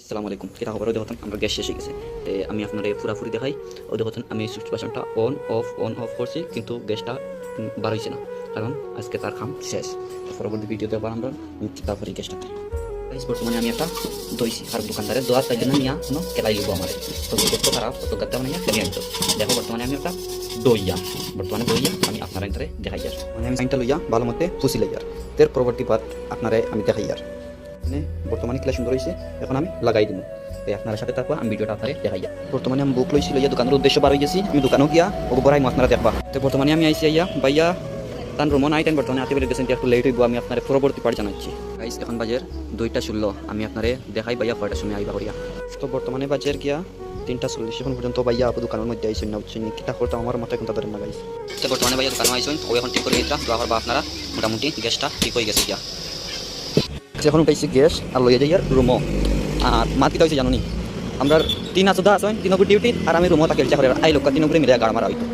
আসসালামু আলাইকুম। কিতা খবর? দেখুন আমরা গ্যাস শেষ হয়ে গেছে। আমি আপনার পুরাপুরি দেখাই। দেখুন আমি সুইচ বাটনটা অন অফ করছি, কিন্তু গ্যাসটা বার হয়েছে না, কারণ আজকে তার কাম শেষ। পরবর্তী ভিডিওতে আবার আমরা তারপরে গ্যাসটা বর্তমানে আমি একটা দইছি আর দোকানদারের দোয়ার তাই জন্য নিয়ে কোনো কেলাই লিখবো আমার তো কত খারাপ কত গাদ্দা মানে ফেলে আনতো। দেখো বর্তমানে আমি একটা দইয়া আমি আপনার ইন্টারে দেখাই আর মানে আমি সাইনটা লইয়া ভালো মতে ফুসি লাই আর এর পরবর্তী পার্ট আপনারে আমি দেখাই আর মানে বর্তমানে কিলা সুন্দর হয়েছে। এখন আমি লাগাই দিব আপনার সাথে, তারপর আমি ভিডিওটা আপনারে দেখাইয়া। বর্তমানে আমি বুক লইছি লইয়া দোকানের উদ্দেশ্য বার হয়ে গেছি। আমি দোকানও গিয়া ও বড়াই আপনারা দেখবা। তো বর্তমানে আমি আইসি আইয়া ভাইয়া তান রুমও নাই, টাইম বর্তমানে আতে বেড়ে গেছেন, একটু লেট হইব। আমি আপনার পরবর্তী পার্ট জানাচ্ছি। গাইস এখন বাজের 2:16, আমি আপনারে দেখাই ভাইয়া কয়টার সময় আইবা করিয়া। তো বর্তমানে বাজের গিয়া 3:40, এখন পর্যন্ত ভাইয়া আপু দোকানের মধ্যে আইসেন না, বুঝছেন কিতা করতাম আমার মাথায় কোনটা ধরে না গাইস। তো বর্তমানে ভাইয়া দোকানে আইসেন, ও এখন ঠিক করে দিতরা দোয়া করবা আপনারা। মোটামুটি গ্যাসটা ঠিক হয়ে গেছে গিয়া। এখন উঠাইছি গ্যাস আর লইয়া যাই আর রুমও। আর মাত কিতা হয়েছে জানো নি, আমরা 3 আসুদা আসেন, 3 ডিউটি আর আমি রুমও তাকে খেলছে করে আই লোক 3 মিলে গাড় মারা হইতো।